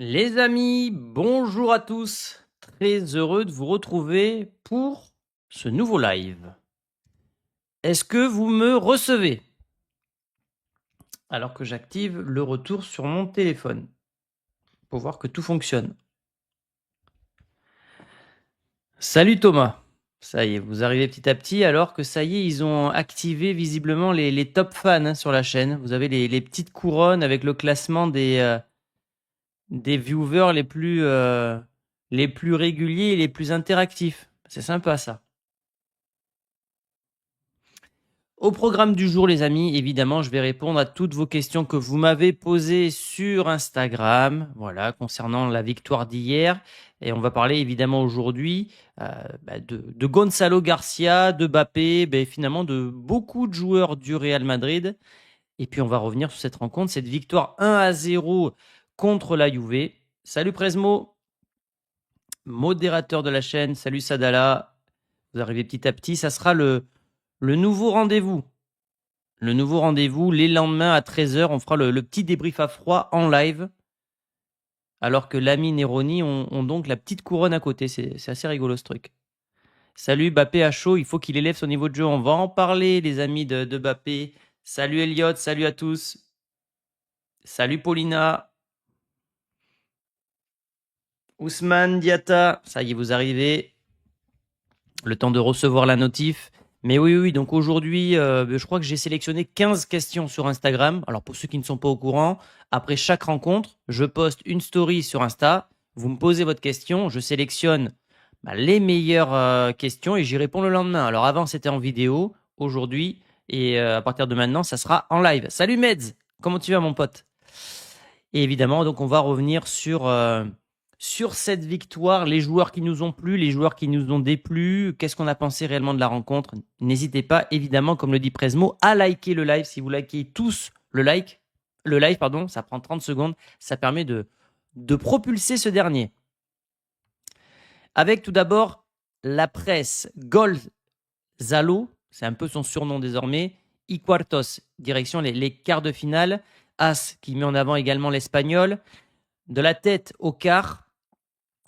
Les amis, bonjour à tous. Très heureux de vous retrouver pour ce nouveau live. Est-ce que vous me recevez? Alors que j'active le retour sur mon téléphone pour voir que tout fonctionne. Salut Thomas. Ça y est, vous arrivez petit à petit alors que ça y est, ils ont activé visiblement les top fans sur la chaîne. Vous avez les petites couronnes avec le classement des viewers les plus réguliers et les plus interactifs. C'est sympa ça. Au programme du jour, les amis, évidemment, je vais répondre à toutes vos questions que vous m'avez posées sur Instagram, voilà, concernant la victoire d'hier. Et on va parler évidemment aujourd'hui de Gonzalo Garcia, de Mbappé, finalement de beaucoup de joueurs du Real Madrid. Et puis on va revenir sur cette rencontre, cette victoire 1-0 contre la Juve. Salut Presmo, modérateur de la chaîne. Salut Sadala. Vous arrivez petit à petit. Ça sera le nouveau rendez-vous. Le nouveau rendez-vous, les lendemains à 13h, on fera le petit débrief à froid en live. Alors que l'ami Neroni ont donc la petite couronne à côté. C'est assez rigolo ce truc. Salut Bappé à chaud, il faut qu'il élève son niveau de jeu. On va en parler, les amis de Bappé. Salut Elliot, salut à tous. Salut Paulina. Ousmane Diata, ça y est, vous arrivez. Le temps de recevoir la notif. Mais oui, donc aujourd'hui, je crois que j'ai sélectionné 15 questions sur Instagram. Alors pour ceux qui ne sont pas au courant, après chaque rencontre, je poste une story sur Insta. Vous me posez votre question, je sélectionne les meilleures questions et j'y réponds le lendemain. Alors avant, c'était en vidéo, aujourd'hui, et à partir de maintenant, ça sera en live. Salut Meds, comment tu vas mon pote? Et évidemment, donc on va revenir sur cette victoire, les joueurs qui nous ont plu, les joueurs qui nous ont déplu, qu'est-ce qu'on a pensé réellement de la rencontre. N'hésitez pas, évidemment, comme le dit Presmo, à liker le live. Si vous likez tous le live, pardon, ça prend 30 secondes, ça permet de propulser ce dernier. Avec tout d'abord la presse Gonzalo, c'est un peu son surnom désormais, y quartos, direction les quarts de finale, As qui met en avant également l'espagnol, de la tête au quart.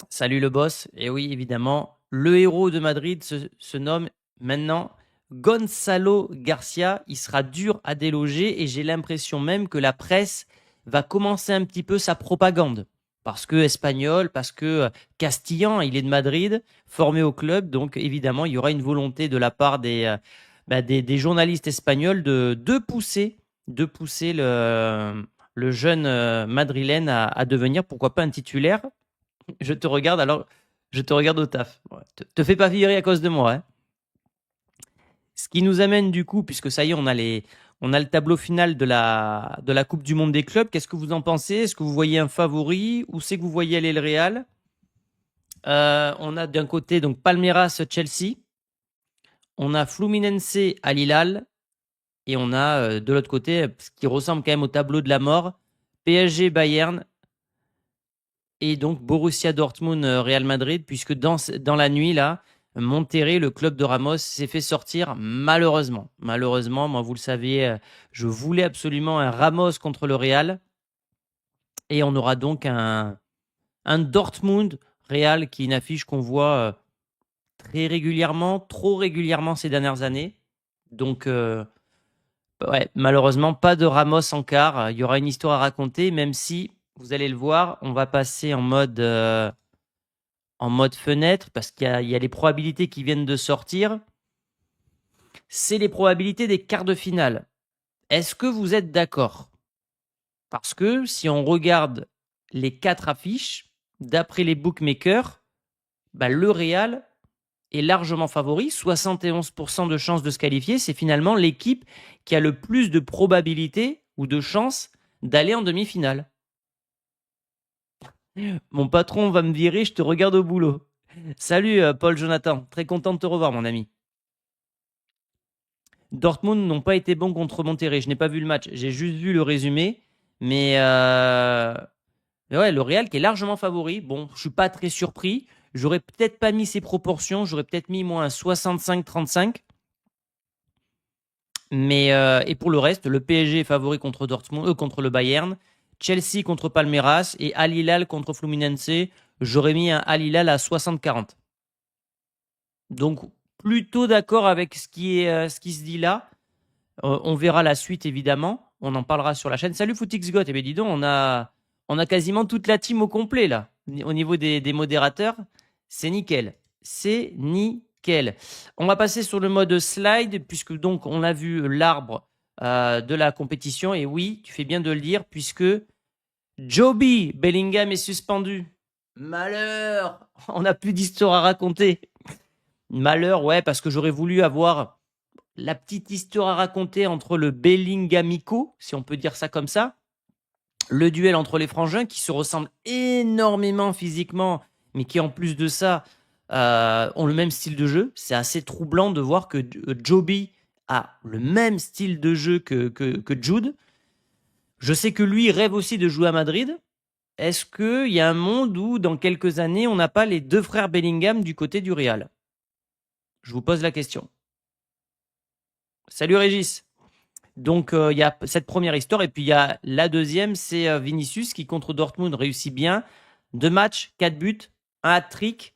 Salut le boss. Et oui, évidemment, le héros de Madrid se nomme maintenant Gonzalo Garcia. Il sera dur à déloger et j'ai l'impression même que la presse va commencer un petit peu sa propagande. Parce que espagnol, parce que castillan, il est de Madrid, formé au club. Donc évidemment, il y aura une volonté de la part des journalistes espagnols de pousser le jeune madrilène à devenir, pourquoi pas, un titulaire. Je te regarde, alors je te regarde au taf. Ouais, te fais pas virer à cause de moi. Hein. Ce qui nous amène du coup, puisque ça y est, on a le tableau final de la Coupe du Monde des clubs. Qu'est-ce que vous en pensez? Est-ce que vous voyez un favori? Où c'est que vous voyez aller le Real? On a d'un côté donc Palmeiras-Chelsea. On a Fluminense à Hilal. Et on a de l'autre côté, ce qui ressemble quand même au tableau de la mort, PSG-Bayern. Et donc Borussia Dortmund, Real Madrid, puisque dans la nuit, là, Monterrey, le club de Ramos, s'est fait sortir malheureusement. Malheureusement, moi, vous le savez, je voulais absolument un Ramos contre le Real. Et on aura donc un Dortmund Real qui est une affiche qu'on voit très régulièrement, trop régulièrement ces dernières années. Donc, ouais, malheureusement, pas de Ramos en quart. Il y aura une histoire à raconter, même si, vous allez le voir, on va passer en mode fenêtre, parce qu'il y a les probabilités qui viennent de sortir. C'est les probabilités des quarts de finale. Est-ce que vous êtes d'accord? Parce que si on regarde les 4 affiches, d'après les bookmakers, le Real est largement favori, 71% de chances de se qualifier. C'est finalement l'équipe qui a le plus de probabilités ou de chances d'aller en demi-finale. Mon patron va me virer, je te regarde au boulot. Salut Paul Jonathan, très content de te revoir mon ami. Dortmund n'ont pas été bons contre Monterrey. Je n'ai pas vu le match, j'ai juste vu le résumé. Mais ouais, le Real qui est largement favori. Bon, je suis pas très surpris. J'aurais peut-être pas mis ces proportions. J'aurais peut-être mis moins 65-35. Mais et pour le reste, le PSG est favori contre Dortmund, contre le Bayern. Chelsea contre Palmeiras et Al Hilal contre Fluminense. J'aurais mis un Al Hilal à 60-40. Donc, plutôt d'accord avec ce qui se dit là. On verra la suite, évidemment. On en parlera sur la chaîne. Salut FootXGot. Eh bien, dis donc, on a quasiment toute la team au complet, là. Au niveau des modérateurs, c'est nickel. C'est nickel. On va passer sur le mode slide, puisque donc, on a vu l'arbre de la compétition. Et oui, tu fais bien de le dire, puisque Joby Bellingham est suspendu. Malheur. On n'a plus d'histoire à raconter. Malheur, ouais, parce que j'aurais voulu avoir la petite histoire à raconter entre le Bellingamico, si on peut dire ça comme ça, le duel entre les frangins qui se ressemblent énormément physiquement, mais qui en plus de ça ont le même style de jeu. C'est assez troublant de voir que Joby a le même style de jeu que Jude. Je sais que lui rêve aussi de jouer à Madrid. Est-ce qu'il y a un monde où, dans quelques années, on n'a pas les deux frères Bellingham du côté du Real? Je vous pose la question. Salut Régis. Donc, il y a cette première histoire. Et puis, il y a la deuxième, c'est Vinicius qui, contre Dortmund, réussit bien. 2 matchs, 4 buts, un hat-trick.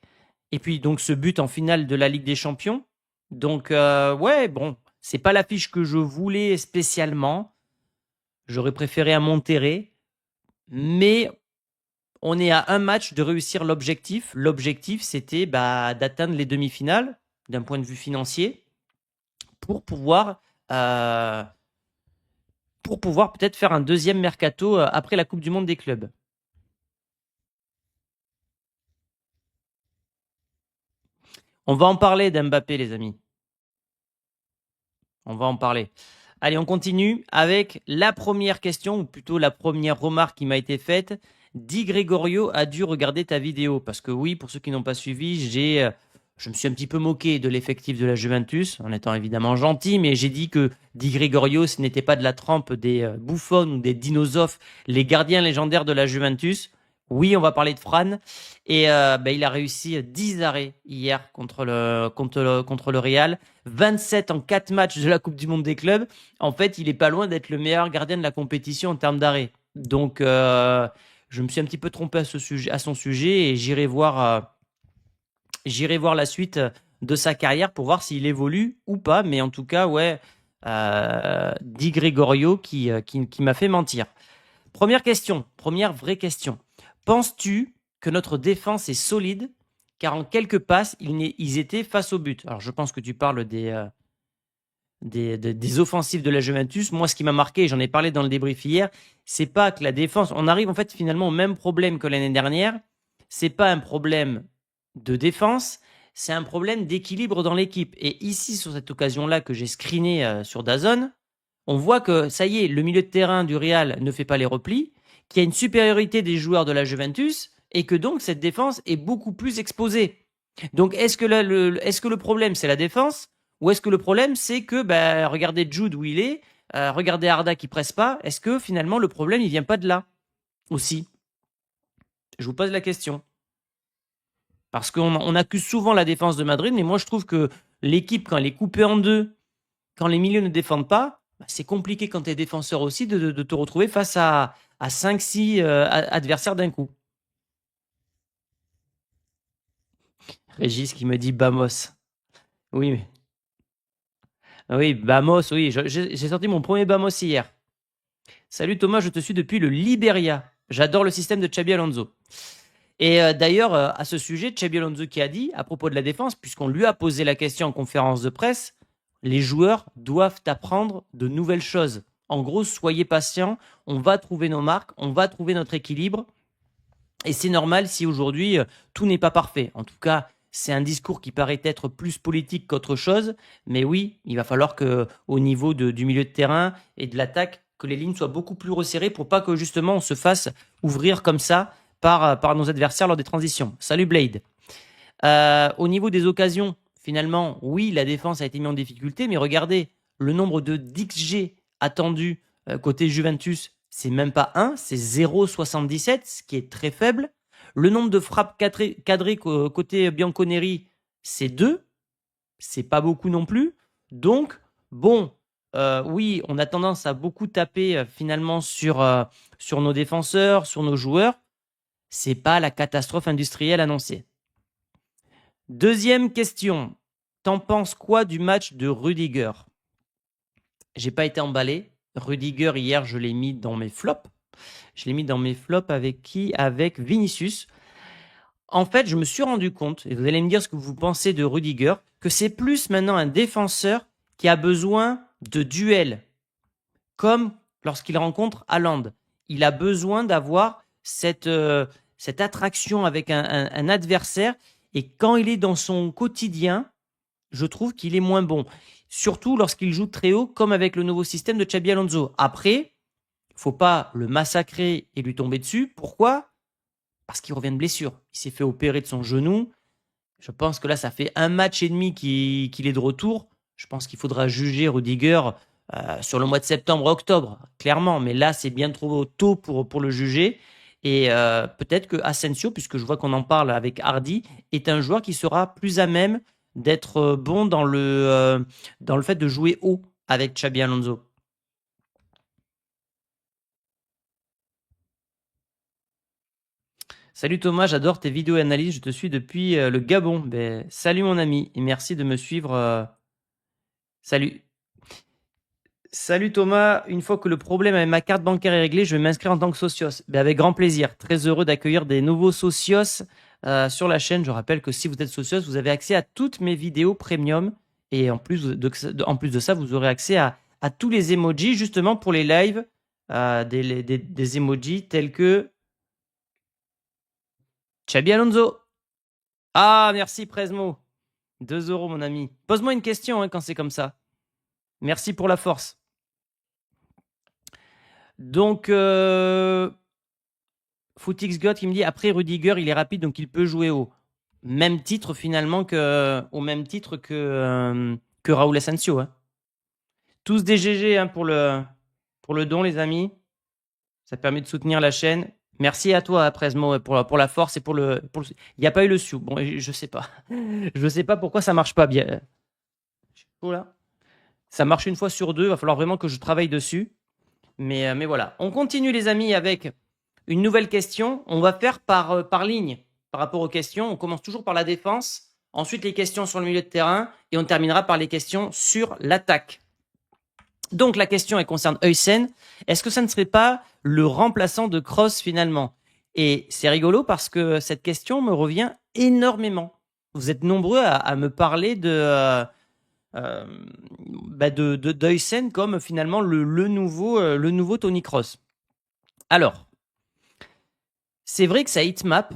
Et puis, donc, ce but en finale de la Ligue des Champions. Donc, ouais, bon, c'est pas l'affiche que je voulais spécialement. J'aurais préféré un Monterrey. Mais on est à un match de réussir l'objectif. L'objectif, c'était d'atteindre les demi-finales d'un point de vue financier pour pouvoir peut-être faire un deuxième mercato après la Coupe du Monde des clubs. On va en parler d'Mbappé, les amis. On va en parler. Allez, on continue avec la première question, ou plutôt la première remarque qui m'a été faite. Di Gregorio a dû regarder ta vidéo. Parce que oui, pour ceux qui n'ont pas suivi, je me suis un petit peu moqué de l'effectif de la Juventus, en étant évidemment gentil, mais j'ai dit que Di Gregorio, ce n'était pas de la trempe des Buffon ou des Dinosaures, les gardiens légendaires de la Juventus. Oui, on va parler de Fran. Et il a réussi 10 arrêts hier contre le Real. 27 en 4 matchs de la Coupe du Monde des clubs. En fait, il est pas loin d'être le meilleur gardien de la compétition en termes d'arrêts. Donc, je me suis un petit peu trompé à son sujet et j'irai voir la suite de sa carrière pour voir s'il évolue ou pas. Mais en tout cas, ouais, Di Gregorio qui m'a fait mentir. Première vraie question. Penses-tu que notre défense est solide car en quelques passes, ils étaient face au but? Alors, je pense que tu parles des offensives de la Juventus. Moi, ce qui m'a marqué, j'en ai parlé dans le débrief hier, c'est pas que la défense... On arrive en fait finalement au même problème que l'année dernière. C'est pas un problème de défense, c'est un problème d'équilibre dans l'équipe. Et ici, sur cette occasion-là que j'ai screené sur DAZN, on voit que, ça y est, le milieu de terrain du Real ne fait pas les replis, qu'il y a une supériorité des joueurs de la Juventus et que donc cette défense est beaucoup plus exposée. Donc est-ce que le problème c'est la défense ou est-ce que le problème c'est que regardez Jude où il est, regardez Arda qui presse pas, est-ce que finalement le problème il vient pas de là aussi? Je vous pose la question. Parce qu'on accuse souvent la défense de Madrid, mais moi je trouve que l'équipe quand elle est coupée en deux, quand les milieux ne défendent pas, c'est compliqué quand tu es défenseur aussi de te retrouver face à 5-6 adversaires d'un coup. Régis qui me dit Bamos. Oui, oui, Bamos, oui. J'ai sorti mon premier Bamos hier. Salut Thomas, je te suis depuis le Liberia. J'adore le système de Xabi Alonso. Et d'ailleurs, à ce sujet, Xabi Alonso qui a dit, à propos de la défense, puisqu'on lui a posé la question en conférence de presse, les joueurs doivent apprendre de nouvelles choses. En gros, soyez patients, on va trouver nos marques, on va trouver notre équilibre. Et c'est normal si aujourd'hui, tout n'est pas parfait. En tout cas, c'est un discours qui paraît être plus politique qu'autre chose. Mais oui, il va falloir qu'au niveau du milieu de terrain et de l'attaque, que les lignes soient beaucoup plus resserrées pour pas que justement on se fasse ouvrir comme ça par nos adversaires lors des transitions. Salut Blade. Au niveau des occasions, finalement, oui, la défense a été mise en difficulté, mais regardez, le nombre de d'XG attendus côté Juventus, c'est même pas 1, c'est 0,77, ce qui est très faible. Le nombre de frappes cadrées côté Bianconeri, c'est 2, c'est pas beaucoup non plus. Donc, bon, oui, on a tendance à beaucoup taper finalement sur nos défenseurs, sur nos joueurs. C'est pas la catastrophe industrielle annoncée. Deuxième question. T'en penses quoi du match de Rudiger? J'ai pas été emballé. Rudiger, hier, je l'ai mis dans mes flops. Je l'ai mis dans mes flops avec qui? Avec Vinicius. En fait, je me suis rendu compte, et vous allez me dire ce que vous pensez de Rudiger, que c'est plus maintenant un défenseur qui a besoin de duels, comme lorsqu'il rencontre Haaland. Il a besoin d'avoir cette attraction avec un adversaire, et quand il est dans son quotidien, je trouve qu'il est moins bon. Surtout lorsqu'il joue très haut, comme avec le nouveau système de Xabi Alonso. Après, il ne faut pas le massacrer et lui tomber dessus. Pourquoi? Parce qu'il revient de blessure. Il s'est fait opérer de son genou. Je pense que là, ça fait un match et demi qu'il est de retour. Je pense qu'il faudra juger Rudiger sur le mois de septembre-octobre, clairement. Mais là, c'est bien trop tôt pour le juger. Et peut-être que Asensio, puisque je vois qu'on en parle avec Hardy, est un joueur qui sera plus à même d'être bon dans le fait de jouer haut avec Xabi Alonso. Salut Thomas, j'adore tes vidéos et analyses, je te suis depuis le Gabon. Ben, salut mon ami et merci de me suivre. Salut. Salut Thomas, une fois que le problème avec ma carte bancaire est réglé, je vais m'inscrire en tant que socios. Ben, avec grand plaisir, très heureux d'accueillir des nouveaux socios sur la chaîne. Je rappelle que si vous êtes socios, vous avez accès à toutes mes vidéos premium et en plus de ça, vous aurez accès à tous les emojis justement pour les lives, des emojis tels que Xabi Alonso. Ah, merci Presmo. 2 € mon ami. Pose-moi une question quand c'est comme ça. Merci pour la force. Donc, FootXGod qui me dit après Rudiger, il est rapide donc il peut jouer au même titre finalement au même titre que Raúl Asensio. Hein. Tous des GG pour le don, les amis. Ça permet de soutenir la chaîne. Merci à toi, Presmo, pour la force et pour le. Il n'y a pas eu le sioux. Bon, je sais pas. Je sais pas pourquoi ça marche pas bien. Là. Ça marche une fois sur deux. Il va falloir vraiment que je travaille dessus. Mais voilà. On continue, les amis, avec une nouvelle question. On va faire par ligne par rapport aux questions. On commence toujours par la défense. Ensuite, les questions sur le milieu de terrain. Et on terminera par les questions sur l'attaque. Donc, la question elle concerne Huysen. Est-ce que ça ne serait pas le remplaçant de Kroos finalement? Et c'est rigolo parce que cette question me revient énormément. Vous êtes nombreux à me parler de Huysen comme finalement le nouveau Toni Kroos. Alors, c'est vrai que ça hitmap.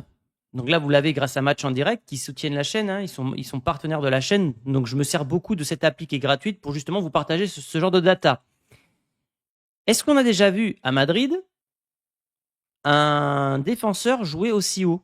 Donc là, vous l'avez grâce à Match en Direct, qui soutiennent la chaîne. Hein, ils sont partenaires de la chaîne. Donc je me sers beaucoup de cette appli qui est gratuite pour justement vous partager ce genre de data. Est-ce qu'on a déjà vu à Madrid un défenseur jouer aussi haut?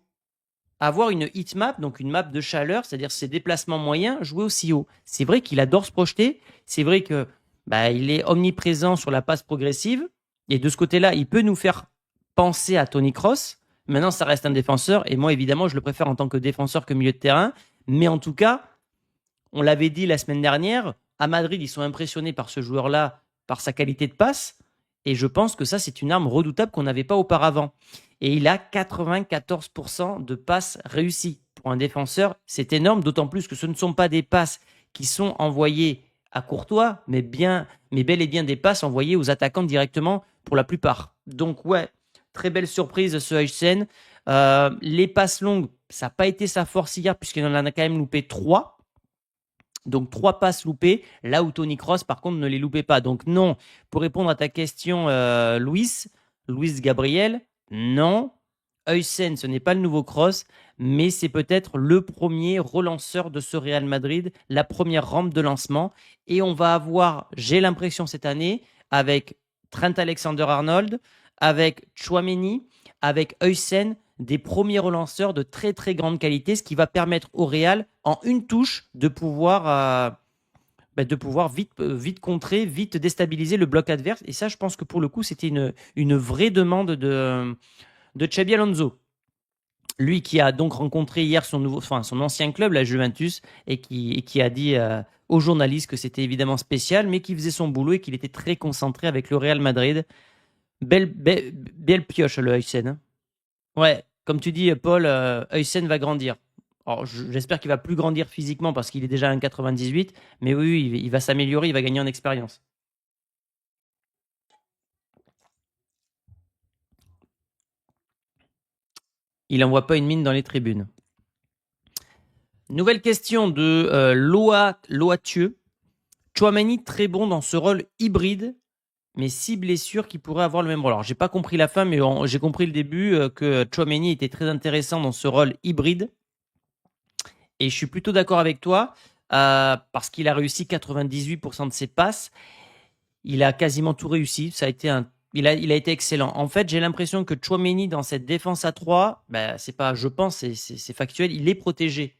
Avoir une hitmap, donc une map de chaleur, c'est-à-dire ses déplacements moyens, jouer aussi haut. C'est vrai qu'il adore se projeter. C'est vrai que il est omniprésent sur la passe progressive. Et de ce côté-là, il peut nous faire penser à Toni Kroos. Maintenant, ça reste un défenseur. Et moi, évidemment, je le préfère en tant que défenseur que milieu de terrain. Mais en tout cas, on l'avait dit la semaine dernière, à Madrid, ils sont impressionnés par ce joueur-là, par sa qualité de passe. Et je pense que ça, c'est une arme redoutable qu'on n'avait pas auparavant. Et il a 94% de passes réussies. Pour un défenseur, c'est énorme, d'autant plus que ce ne sont pas des passes qui sont envoyées à Courtois, mais bel et bien des passes envoyées aux attaquants directement pour la plupart. Donc ouais, très belle surprise ce Huysen. Les passes longues, ça n'a pas été sa force hier puisqu'il en a quand même loupé 3. Donc 3 passes loupées, là où Toni Kroos par contre ne les loupait pas. Donc non, pour répondre à ta question Luis Gabriel, non. Huysen, ce n'est pas le nouveau Kroos, mais c'est peut-être le premier relanceur de ce Real Madrid, la première rampe de lancement. Et on va avoir, j'ai l'impression cette année, avec Trent Alexander-Arnold, avec Tchouaméni, avec Huysen, des premiers relanceurs de très très grande qualité, ce qui va permettre au Real, en une touche, de pouvoir vite contrer, vite déstabiliser le bloc adverse. Et ça, je pense que pour le coup, c'était une vraie demande de Xabi Alonso. Lui qui a donc rencontré hier son ancien club, la Juventus, et qui a dit aux journalistes que c'était évidemment spécial, mais qu'il faisait son boulot et qu'il était très concentré avec le Real Madrid. Belle pioche, le Heusen, hein. Ouais, comme tu dis, Paul, Heusen va grandir. Alors, j'espère qu'il va plus grandir physiquement parce qu'il est déjà à 1,98, mais oui, il va s'améliorer, il va gagner en expérience. Il n'envoie pas une mine dans les tribunes. Nouvelle question de Loatieux. Tchouaméni très bon dans ce rôle hybride, mais 6 blessures qui pourraient avoir le même rôle. Alors, j'ai pas compris la fin, mais j'ai compris le début que Tchouaméni était très intéressant dans ce rôle hybride. Et je suis plutôt d'accord avec toi parce qu'il a réussi 98% de ses passes. Il a quasiment tout réussi. Ça a été il a été excellent. En fait, j'ai l'impression que Tchouaméni dans cette défense à 3, c'est pas je pense, c'est factuel. Il est protégé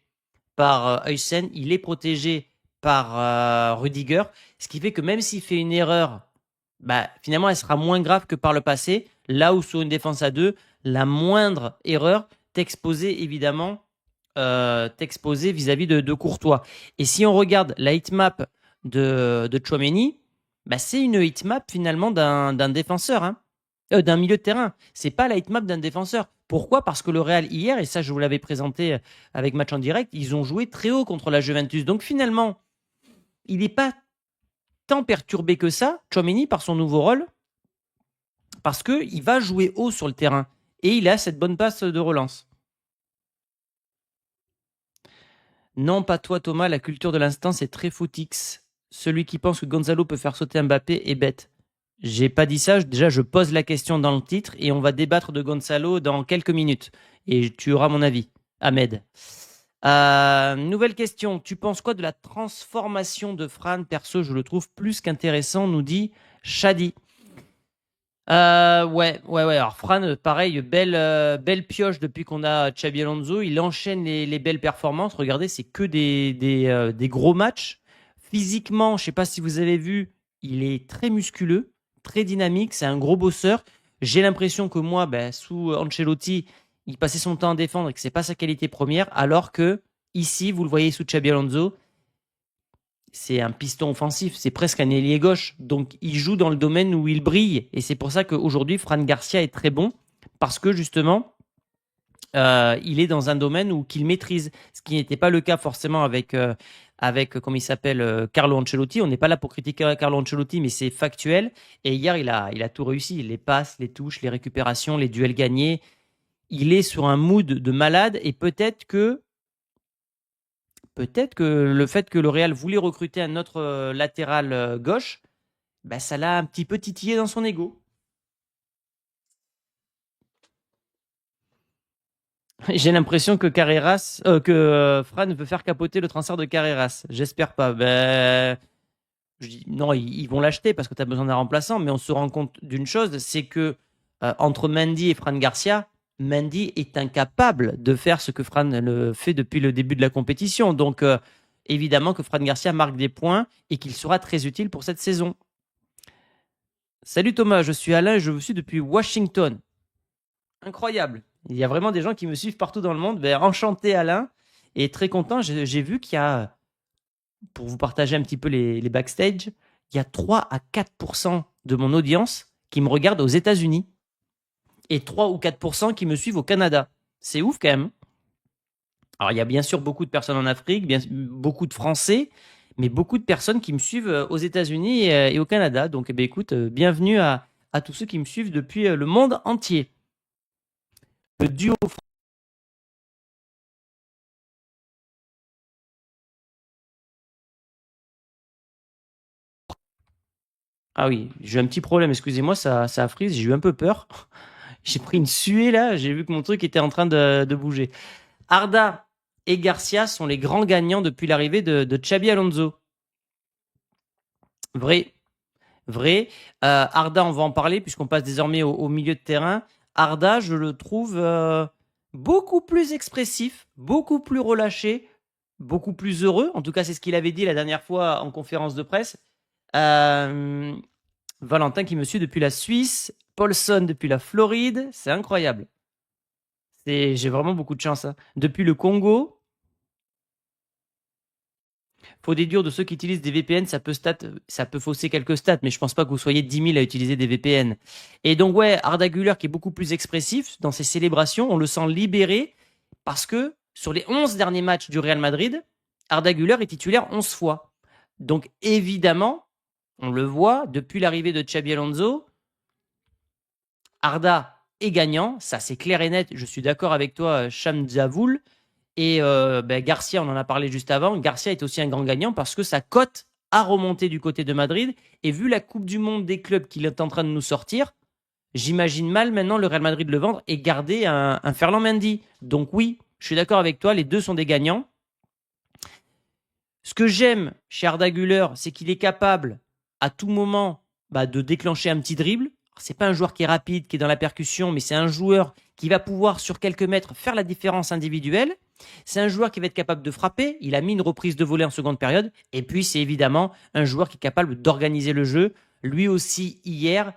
par Heusen, il est protégé par Rudiger, ce qui fait que même s'il fait une erreur, finalement, elle sera moins grave que par le passé. Là où sur une défense à 2, la moindre erreur t'exposait évidemment vis-à-vis de Courtois. Et si on regarde la hitmap de Tchouaméni, c'est une hitmap finalement d'un défenseur, hein. D'un milieu de terrain. C'est pas la hitmap d'un défenseur. Pourquoi? Parce que le Real hier, et ça je vous l'avais présenté avec match en direct, ils ont joué très haut contre la Juventus. Donc finalement, il n'est pas tant perturbé que ça, Tchouaméni, par son nouveau rôle, parce qu'il va jouer haut sur le terrain. Et il a cette bonne passe de relance. Non, pas toi Thomas, la culture de l'instant c'est très footix. Celui qui pense que Gonzalo peut faire sauter Mbappé est bête. J'ai pas dit ça, déjà je pose la question dans le titre et on va débattre de Gonzalo dans quelques minutes. Et tu auras mon avis, Ahmed. Nouvelle question, tu penses quoi de la transformation de Fran? Perso, je le trouve plus qu'intéressant, nous dit Shadi. Ouais. Alors Fran, pareil, belle pioche depuis qu'on a Xabi Alonso. Il enchaîne les belles performances. Regardez, c'est que des gros matchs. Physiquement, je sais pas si vous avez vu, il est très musculeux, très dynamique. C'est un gros bosseur. J'ai l'impression que moi, sous Ancelotti, il passait son temps à défendre et que c'est pas sa qualité première. Alors que ici, vous le voyez sous Xabi Alonso, c'est un piston offensif, c'est presque un ailier gauche. Donc, il joue dans le domaine où il brille. Et c'est pour ça qu'aujourd'hui, Fran Garcia est très bon. Parce que justement, il est dans un domaine où qu'il maîtrise. Ce qui n'était pas le cas forcément avec comment il s'appelle, Carlo Ancelotti. On n'est pas là pour critiquer Carlo Ancelotti, mais c'est factuel. Et hier, il a tout réussi. Les passes, les touches, les récupérations, les duels gagnés. Il est sur un mood de malade. Et peut-être que le fait que le Real voulait recruter un autre latéral gauche, ça l'a un petit peu titillé dans son ego. J'ai l'impression que Fran veut faire capoter le transfert de Carreras. J'espère pas. Je dis, non, ils vont l'acheter parce que tu as besoin d'un remplaçant, mais on se rend compte d'une chose, c'est que entre Mendy et Fran Garcia, Mendy est incapable de faire ce que Fran le fait depuis le début de la compétition. Donc, évidemment que Fran Garcia marque des points et qu'il sera très utile pour cette saison. Salut Thomas, je suis Alain et je vous suis depuis Washington. Incroyable. Il y a vraiment des gens qui me suivent partout dans le monde. Enchanté Alain et très content. J'ai vu qu'il y a, pour vous partager un petit peu les backstage, il y a 3 à 4% de mon audience qui me regarde aux États-Unis et 3 ou 4% qui me suivent au Canada. C'est ouf quand même. Alors, il y a bien sûr beaucoup de personnes en Afrique, beaucoup de Français, mais beaucoup de personnes qui me suivent aux États-Unis et au Canada. Donc, écoute, bienvenue à tous ceux qui me suivent depuis le monde entier. Le duo. Ah oui, j'ai eu un petit problème, excusez-moi, ça a freeze, j'ai eu un peu peur. J'ai pris une suée là, j'ai vu que mon truc était en train de bouger. Arda et Garcia sont les grands gagnants depuis l'arrivée de Xabi Alonso. Vrai. Arda, on va en parler puisqu'on passe désormais au milieu de terrain. Arda, je le trouve beaucoup plus expressif, beaucoup plus relâché, beaucoup plus heureux. En tout cas, c'est ce qu'il avait dit la dernière fois en conférence de presse. Valentin qui me suit depuis la Suisse, Paulson depuis la Floride, c'est incroyable. J'ai vraiment beaucoup de chance, hein. Depuis le Congo, faut déduire de ceux qui utilisent des VPN, ça peut fausser quelques stats, mais je pense pas que vous soyez 10 000 à utiliser des VPN. Et donc, ouais, Arda Güler qui est beaucoup plus expressif dans ses célébrations, on le sent libéré parce que sur les 11 derniers matchs du Real Madrid, Arda Güler est titulaire 11 fois. Donc, évidemment, on le voit, depuis l'arrivée de Xabi Alonso, Arda est gagnant, ça c'est clair et net, je suis d'accord avec toi, Cham Zavoul. Et Garcia, on en a parlé juste avant, Garcia est aussi un grand gagnant parce que sa cote a remonté du côté de Madrid. Et vu la Coupe du Monde des clubs qu'il est en train de nous sortir, j'imagine mal maintenant le Real Madrid le vendre et garder un Ferland Mendy. Donc oui, je suis d'accord avec toi, les deux sont des gagnants. Ce que j'aime chez Arda Güler, c'est qu'il est capable à tout moment de déclencher un petit dribble. C'est pas un joueur qui est rapide, qui est dans la percussion, mais c'est un joueur qui va pouvoir sur quelques mètres faire la différence individuelle. C'est un joueur qui va être capable de frapper. Il a mis une reprise de volée en seconde période. Et puis c'est évidemment un joueur qui est capable d'organiser le jeu. Lui aussi hier,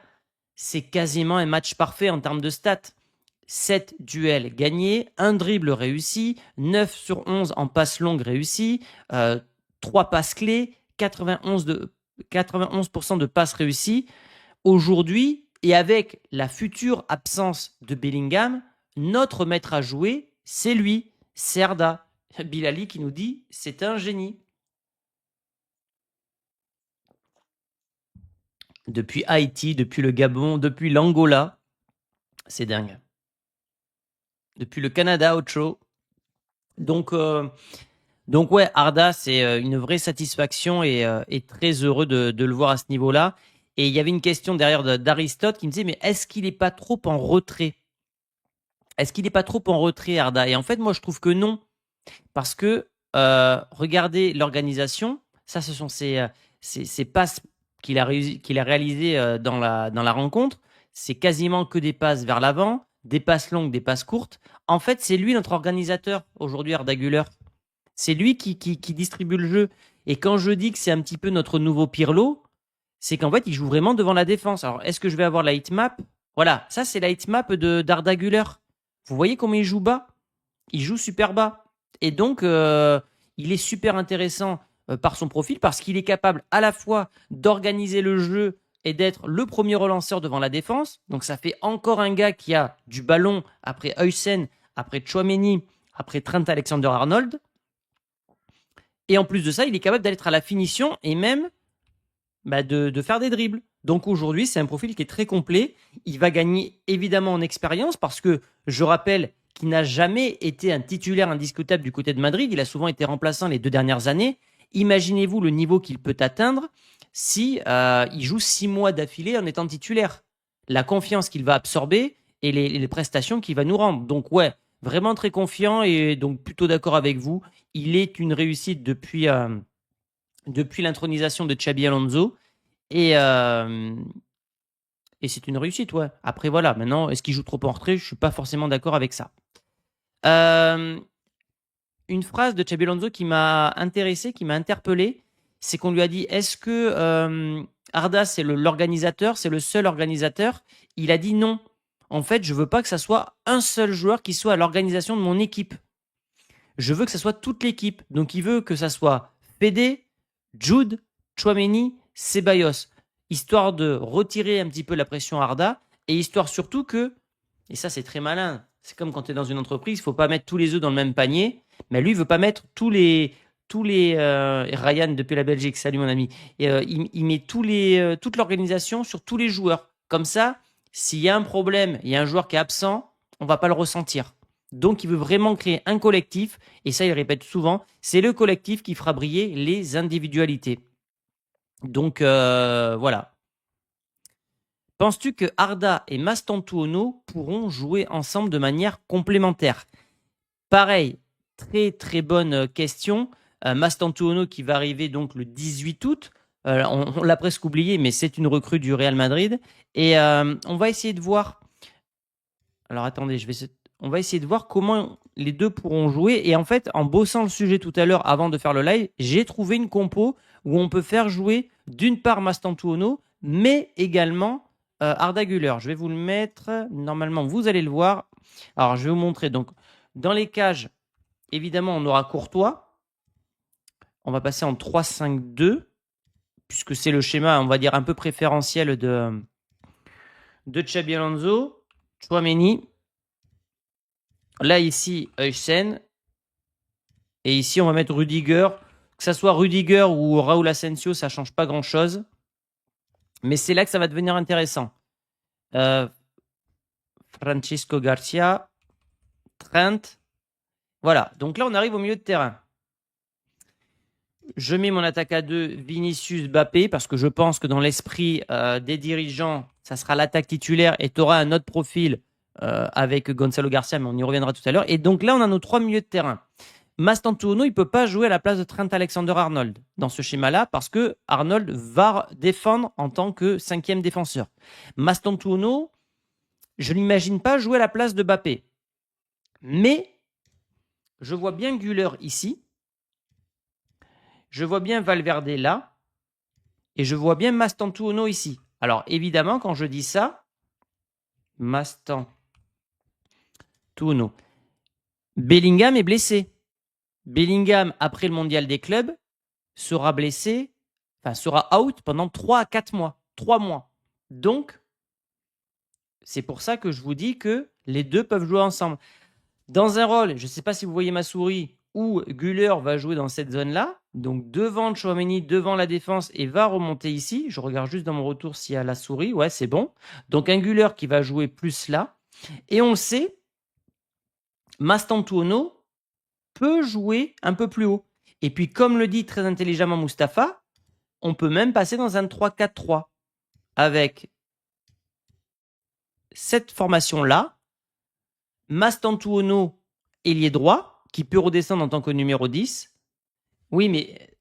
c'est quasiment un match parfait en termes de stats. 7 duels gagnés, un dribble réussi, 9 sur 11 en passe longue réussie, 3 passes clés, 91% de passes réussies. Aujourd'hui, et avec la future absence de Bellingham, notre maître à jouer, c'est lui, c'est Arda. Bilali qui nous dit c'est un génie. Depuis Haïti, depuis le Gabon, depuis l'Angola, c'est dingue. Depuis le Canada, Ocho. Donc ouais, Arda, c'est une vraie satisfaction et très heureux de le voir à ce niveau-là. Et il y avait une question derrière d'Aristote qui me disait, mais est-ce qu'il n'est pas trop en retrait? Est-ce qu'il n'est pas trop en retrait, Arda? Et en fait, moi, je trouve que non. Parce que, regardez l'organisation, ça, ce sont ces passes qu'il a réalisées dans la rencontre. C'est quasiment que des passes vers l'avant, des passes longues, des passes courtes. En fait, c'est lui notre organisateur aujourd'hui, Arda Güler. C'est lui qui distribue le jeu. Et quand je dis que c'est un petit peu notre nouveau Pirlo, c'est qu'en fait, il joue vraiment devant la défense. Alors, est-ce que je vais avoir la hitmap? Voilà, ça, c'est la hitmap d'Arda Güler. Vous voyez comment il joue bas? Il joue super bas. Et donc, il est super intéressant par son profil parce qu'il est capable à la fois d'organiser le jeu et d'être le premier relanceur devant la défense. Donc, ça fait encore un gars qui a du ballon après Huysen, après Tchouaméni, après Trent Alexander-Arnold. Et en plus de ça, il est capable d'aller à la finition et même de faire des dribbles. Donc aujourd'hui, c'est un profil qui est très complet. Il va gagner évidemment en expérience parce que, je rappelle, qu'il n'a jamais été un titulaire indiscutable du côté de Madrid. Il a souvent été remplaçant les 2 dernières années. Imaginez-vous le niveau qu'il peut atteindre si il joue 6 mois d'affilée en étant titulaire. La confiance qu'il va absorber et les prestations qu'il va nous rendre. Donc ouais, vraiment très confiant et donc plutôt d'accord avec vous. Il est une réussite depuis l'intronisation de Xabi Alonso. Et c'est une réussite, ouais. Après, voilà, maintenant, est-ce qu'il joue trop en retrait? Je ne suis pas forcément d'accord avec ça. Une phrase de Xabi Alonso qui m'a intéressé, qui m'a interpellé, c'est qu'on lui a dit, est-ce que Arda, c'est l'organisateur, c'est le seul organisateur? Il a dit non. En fait, je ne veux pas que ça soit un seul joueur qui soit à l'organisation de mon équipe. Je veux que ça soit toute l'équipe. Donc, il veut que ça soit Fede, Jude, Tchouaméni, Ceballos, histoire de retirer un petit peu la pression à Arda, et histoire surtout que, et ça c'est très malin, c'est comme quand tu es dans une entreprise, il ne faut pas mettre tous les œufs dans le même panier, mais lui il ne veut pas mettre tous les Ryan depuis la Belgique, salut mon ami, et, il met toute l'organisation sur tous les joueurs. Comme ça, s'il y a un problème, il y a un joueur qui est absent, on ne va pas le ressentir. Donc il veut vraiment créer un collectif, et ça il répète souvent, c'est le collectif qui fera briller les individualités. Donc voilà. Penses-tu que Arda et Mastantuono pourront jouer ensemble de manière complémentaire? Pareil, très très bonne question. Mastantuono qui va arriver donc le 18 août. On l'a presque oublié, mais c'est une recrue du Real Madrid. Et on va essayer de voir. Alors attendez, on va essayer de voir comment les deux pourront jouer. Et en fait, en bossant le sujet tout à l'heure avant de faire le live, j'ai trouvé une compo où on peut faire jouer d'une part Mastantuono, mais également Arda Güler. Je vais vous le mettre. Normalement, vous allez le voir. Alors, je vais vous montrer. Donc, dans les cages, évidemment, on aura Courtois. On va passer en 3-5-2, puisque c'est le schéma, on va dire, un peu préférentiel de Xabi Alonso. Tchouaméni. Là, ici, Huysen. Et ici, on va mettre Rudiger. Que ça soit Rudiger ou Raúl Asensio, ça ne change pas grand-chose. Mais c'est là que ça va devenir intéressant. Francisco Garcia, Trent. Voilà. Donc là, on arrive au milieu de terrain. Je mets mon attaque à 2, Vinicius, Mbappé, parce que je pense que dans l'esprit des dirigeants, ça sera l'attaque titulaire et tu auras un autre profil avec Gonzalo Garcia, mais on y reviendra tout à l'heure. Et donc là, on a nos 3 milieux de terrain. Mastantuono, il ne peut pas jouer à la place de Trent Alexander-Arnold dans ce schéma-là parce que Arnold va défendre en tant que 5e défenseur. Mastantuono, je ne l'imagine pas jouer à la place de Mbappé. Mais je vois bien Güler ici. Je vois bien Valverde là. Et je vois bien Mastantuono ici. Alors évidemment, quand je dis ça, Mastantuono. Bellingham est blessé. Bellingham, après le mondial des clubs, sera blessé, enfin sera out pendant 3 à 4 mois. 3 mois. Donc, c'est pour ça que je vous dis que les deux peuvent jouer ensemble. Dans un rôle, je ne sais pas si vous voyez ma souris, où Güler va jouer dans cette zone-là, donc devant Tchouaméni, devant la défense, et va remonter ici. Je regarde juste dans mon retour s'il y a la souris. Ouais, c'est bon. Donc un Güler qui va jouer plus là. Et on le sait, Mastantuono peut jouer un peu plus haut. Et puis, comme le dit très intelligemment Mustapha, on peut même passer dans un 3-4-3 avec cette formation-là, Mastantuono, ailier droit, qui peut redescendre en tant que numéro 10. Oui, mais...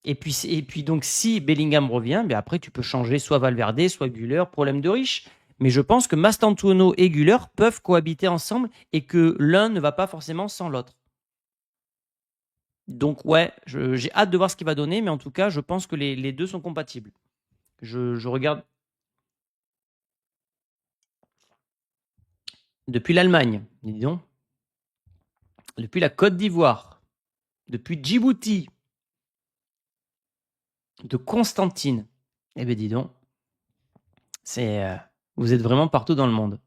et puis donc, si Bellingham revient, bien après, tu peux changer soit Valverde, soit Güler, problème de riche. Mais je pense que Mastantuono et Güler peuvent cohabiter ensemble et que l'un ne va pas forcément sans l'autre. Donc ouais, j'ai hâte de voir ce qu'il va donner, mais en tout cas, je pense que les deux sont compatibles. Je regarde depuis l'Allemagne, dis donc, depuis la Côte d'Ivoire, depuis Djibouti, de Constantine. Eh bien, dis donc, vous êtes vraiment partout dans le monde.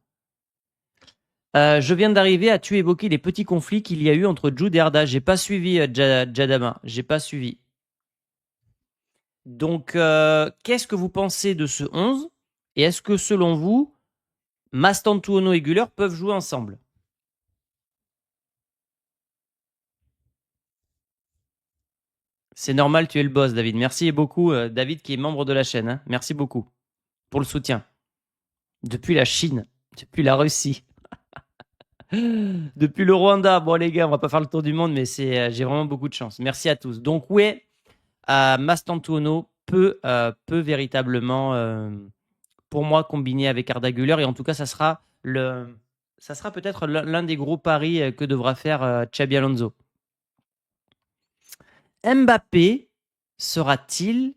Je viens d'arriver. As-tu évoqué les petits conflits qu'il y a eu entre Jude et Arda? J'ai pas suivi Jadama. J'ai pas suivi. Donc, qu'est-ce que vous pensez de ce 11? Et est-ce que, selon vous, Mastantuono et Güler peuvent jouer ensemble? C'est normal, tu es le boss, David. Merci beaucoup, David, qui est membre de la chaîne. Hein. Merci beaucoup pour le soutien. Depuis la Chine, depuis la Russie, depuis le Rwanda. Bon, les gars, on va pas faire le tour du monde, mais j'ai vraiment beaucoup de chance. Merci à tous. Donc, oui, Mastantuono peut véritablement, pour moi, combiner avec Arda Güler. Et en tout cas, ça sera peut-être l'un des gros paris que devra faire Xabi Alonso. Mbappé sera-t-il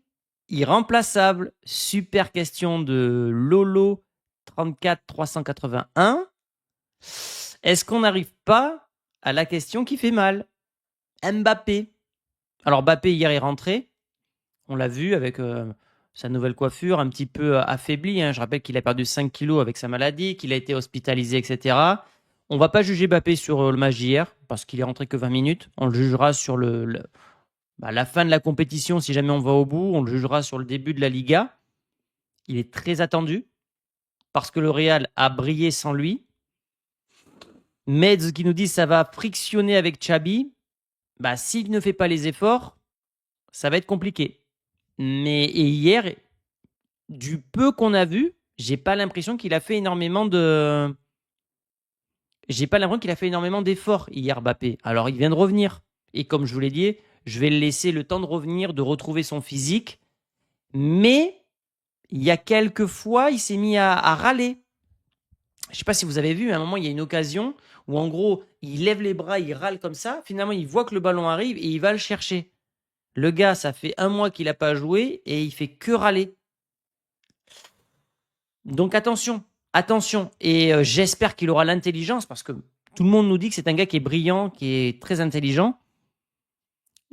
irremplaçable? Super question de Lolo 34381. Est-ce qu'on n'arrive pas à la question qui fait mal? Mbappé. Alors Mbappé hier est rentré. On l'a vu avec sa nouvelle coiffure un petit peu affaiblie. Hein. Je rappelle qu'il a perdu 5 kilos avec sa maladie, qu'il a été hospitalisé, etc. On ne va pas juger Mbappé sur le match d'hier parce qu'il est rentré que 20 minutes. On le jugera sur la fin de la compétition, si jamais on va au bout. On le jugera sur le début de la Liga. Il est très attendu parce que le Real a brillé sans lui. Meds qui nous dit ça va frictionner avec Xabi. S'il ne fait pas les efforts, ça va être compliqué. Mais hier, du peu qu'on a vu, j'ai pas l'impression qu'il a fait énormément d'efforts hier, Mbappé. Alors il vient de revenir. Et comme je vous l'ai dit, je vais le laisser le temps de revenir, de retrouver son physique. Mais il y a quelques fois, il s'est mis à râler. Je ne sais pas si vous avez vu, à un moment, il y a une occasion où, en gros, il lève les bras, il râle comme ça. Finalement, il voit que le ballon arrive et il va le chercher. Le gars, ça fait 1 mois qu'il n'a pas joué et il fait que râler. Donc attention, attention, et j'espère qu'il aura l'intelligence, parce que tout le monde nous dit que c'est un gars qui est brillant, qui est très intelligent.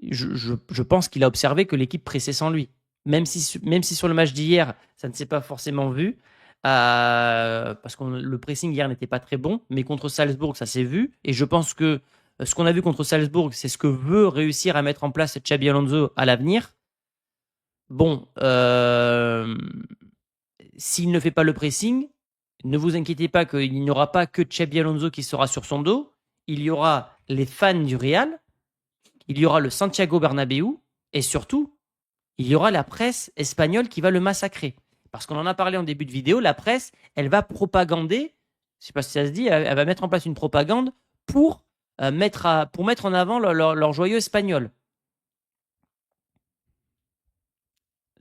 Je pense qu'il a observé que l'équipe pressait sans lui. Même si sur le match d'hier, ça ne s'est pas forcément vu, parce que le pressing hier n'était pas très bon, mais contre Salzbourg, ça s'est vu. Et je pense que ce qu'on a vu contre Salzbourg, c'est ce que veut réussir à mettre en place Xabi Alonso à l'avenir. Bon, s'il ne fait pas le pressing, ne vous inquiétez pas qu'il n'y aura pas que Xabi Alonso qui sera sur son dos. Il y aura les fans du Real, il y aura le Santiago Bernabéu, et surtout, il y aura la presse espagnole qui va le massacrer. Parce qu'on en a parlé en début de vidéo, la presse, elle va propagander, je ne sais pas si ça se dit, elle va mettre en place une propagande pour mettre en avant leur joyeux espagnol.